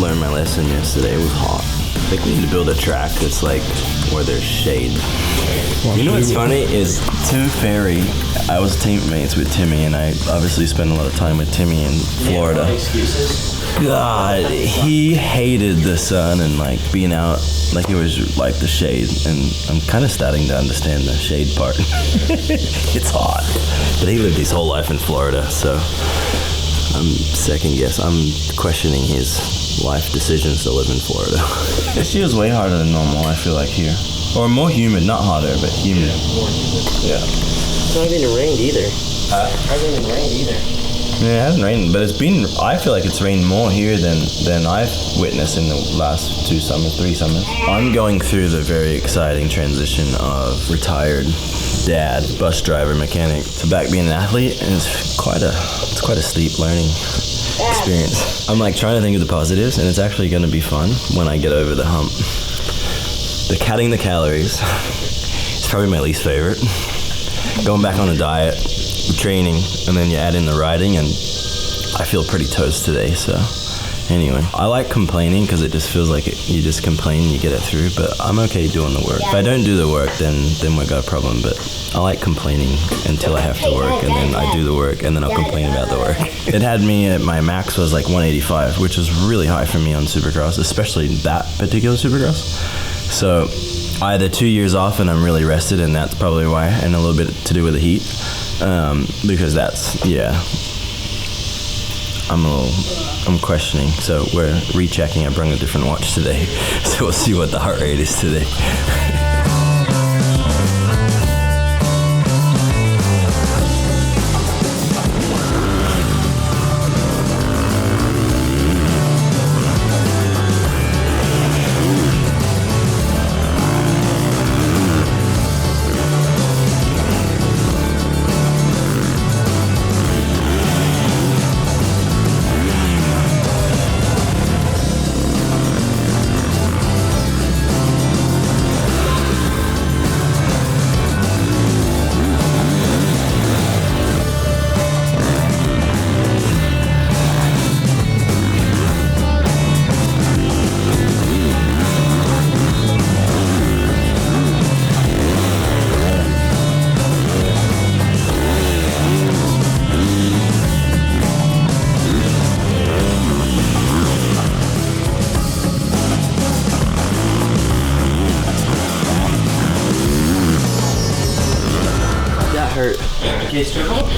learned my lesson yesterday. It was hot. I think we need to build a track that's like where there's shade. You know what's funny is to Ferry, I was teammates with Timmy, and I obviously spent a lot of time with Timmy in Florida. God, he hated the sun and like being out, like it was like the shade, and I'm kind of starting to understand the shade part. It's hot, but he lived his whole life in Florida, so I'm questioning his life decisions to live in Florida. This year's way harder than normal, I feel like, here. Or more humid, not hotter, but humid. Yeah. It's not even rained either. It hasn't even rained either. Yeah, it hasn't rained, but it's been, I feel like it's rained more here than I've witnessed in the last 3 summers. I'm going through the very exciting transition of retired dad, bus driver, mechanic, to back being an athlete, and it's quite a steep learning experience. I'm like trying to think of the positives, and it's actually going to be fun when I get over the hump. The counting the calories is probably my least favorite. Going back on a diet, training, and then you add in the riding, and I feel pretty toast today, so anyway. I like complaining because it just feels like you just complain and you get it through, but I'm okay doing the work. If I don't do the work, then we got a problem, but I like complaining until I have to work, and then I do the work, and then I'll complain about the work. It had me at my max was like 185, which is really high for me on Supercross, especially that particular Supercross. So either 2 years off and I'm really rested, and that's probably why, and a little bit to do with the heat, because that's, yeah, I'm questioning. So we're rechecking. I brought a different watch today, so we'll see what the heart rate is today.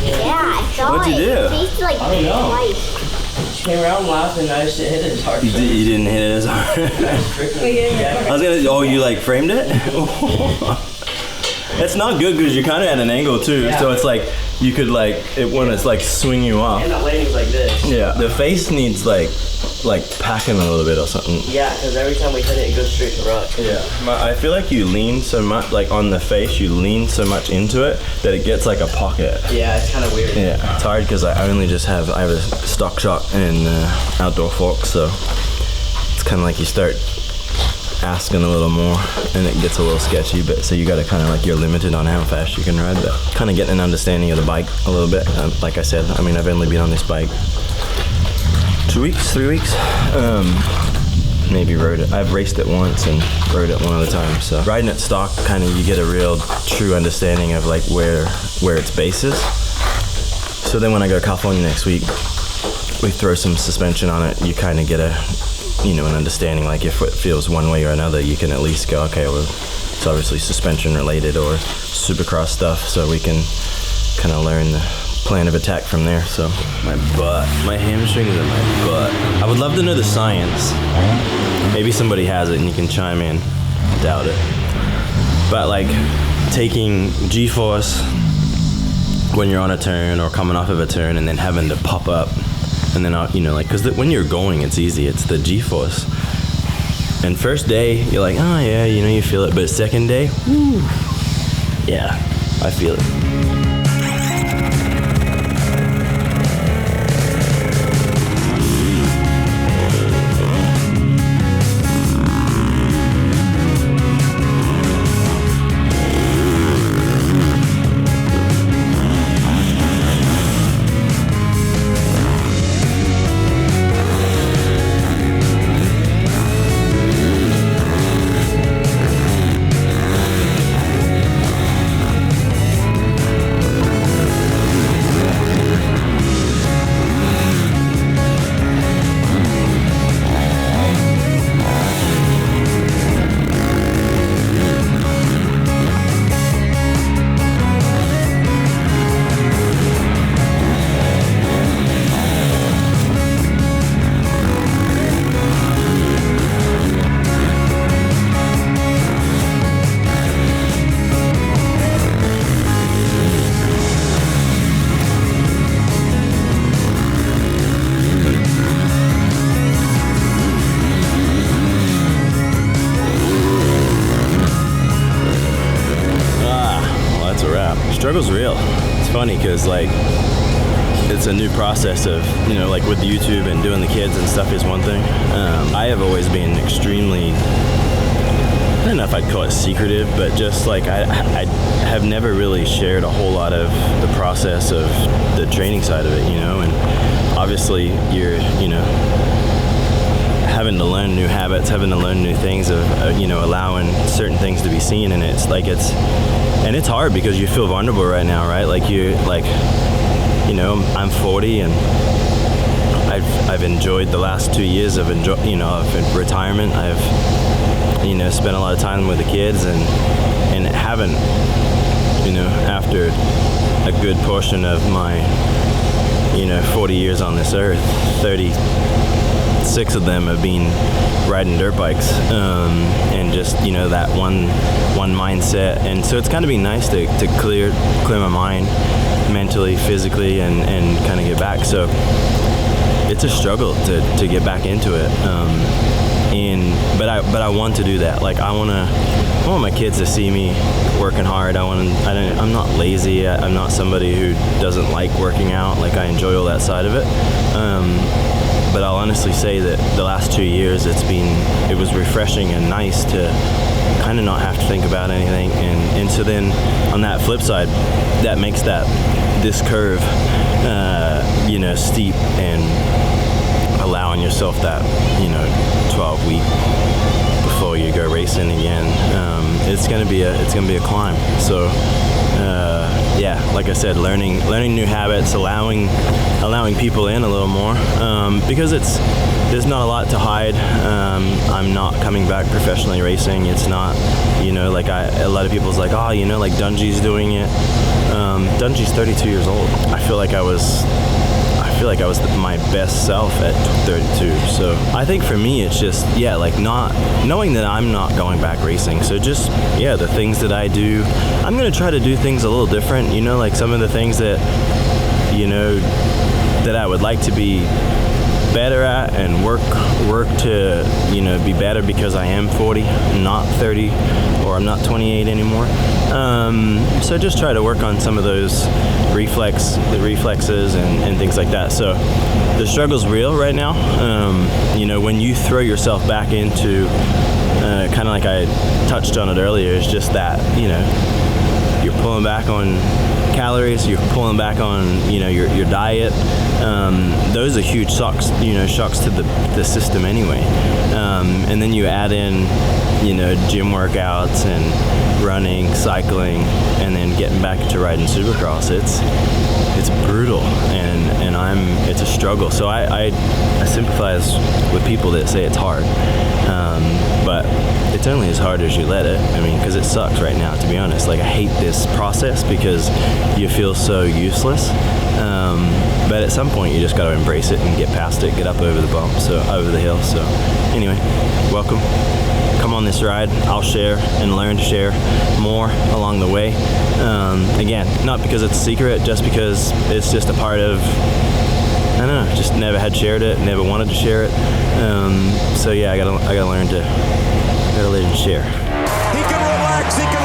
Yeah, I saw What'd you do? It tasted like I don't know. twice. She came around laughing, and I just hit it as hard. You didn't hit it as hard. I was gonna. Oh, you like framed it? It's not good because you're kind of at an angle too, Yeah. so it's like you could like it when it's like swing you off. And the landing's like this. Yeah, the face needs like packing a little bit or something. Yeah, because every time we hit it, it goes straight to rock. Yeah, I feel like you lean so much, like on the face, you lean so much into it that it gets like a pocket. Yeah, it's kind of weird. Yeah, it's hard because I have a stock shot and outdoor fork, so it's kind of like you start asking a little more and it gets a little sketchy, but so you got to kind of like, you're limited on how fast you can ride, but kind of getting an understanding of the bike a little bit. Like I said, I mean, I've only been on this bike 2 weeks, 3 weeks. Maybe rode it. I've raced it once and rode it one other time. So riding it stock, kind of you get a real true understanding of like where its base is. So then when I go to California next week, we throw some suspension on it. You kind of get an understanding, like if it feels one way or another, you can at least go, okay, well, it's obviously suspension related or Supercross stuff, so we can kind of learn the plan of attack from there. So my hamstrings and my butt. I would love to know the science. Maybe somebody has it and you can chime in. Doubt it. But like taking G-force when you're on a turn or coming off of a turn and then having to pop up, and then because when you're going, it's easy. It's the G-force. And first day, you're like, oh yeah, you feel it. But second day, woo, yeah, I feel it. struggle's real. It's funny because like it's a new process of, you know, like with YouTube and doing the kids and stuff is one thing. I have always been extremely, I don't know if I'd call it secretive, but just like I have never really shared a whole lot of the process of the training side of it, you know. And obviously you're, you know, having to learn new habits, having to learn new things of, you know, allowing certain things to be seen. And it's like and it's hard because you feel vulnerable right now, right? Like you, like, you know, I'm 40 and I've enjoyed the last 2 years of retirement. I've, you know, spent a lot of time with the kids and haven't, you know, after a good portion of my, you know, 40 years on this earth, 36 of them have been riding dirt bikes, and just, you know, that one mindset. And so it's kind of been nice to clear my mind mentally, physically, and kind of get back. So it's a struggle to get back into it. But I want to do that. Like I want my kids to see me working hard. I'm not lazy. I'm not somebody who doesn't like working out. Like I enjoy all that side of it. But I'll honestly say that the last 2 years it was refreshing and nice to kind of not have to think about anything. And so then on that flip side, that makes this curve, you know, steep, and allowing yourself that, you know, 12 week before you go racing again. It's gonna be a climb. So yeah, like I said, learning new habits, allowing people in a little more, because there's not a lot to hide. I'm not coming back professionally racing. It's not, you know, like a lot of people's like, oh, you know, like Dungy's doing it. Dungy's 32 years old. I feel like I was my best self at 32. So I think for me, it's just, yeah, like not knowing that I'm not going back racing. So just, yeah, the things that I do, I'm going to try to do things a little different, you know, like some of the things that, you know, that I would like to be better at and work to, you know, be better because I am 40, not 30, or I'm not 28 anymore. So just try to work on some of those reflexes and things like that. So the struggle's real right now. You know, when you throw yourself back into kind of like I touched on it earlier, it's just that, you know, you're pulling back on calories, you're pulling back on, you know, your diet. Those are huge shocks to the system anyway. And then you add in, you know, gym workouts and running, cycling, and then getting back to riding Supercross. It's brutal, and it's a struggle. So I sympathize with people that say it's hard, but it's only as hard as you let it. I mean, because it sucks right now, to be honest. Like I hate this process because you feel so useless. But at some point you just got to embrace it and get past it, get up over the bump, so over the hill. So anyway, welcome. Come on this ride. I'll share and learn to share more along the way. Again, not because it's a secret, just because it's just a part of, I don't know, just never had shared it, never wanted to share it. So yeah, I gotta learn to share. He can relax, he can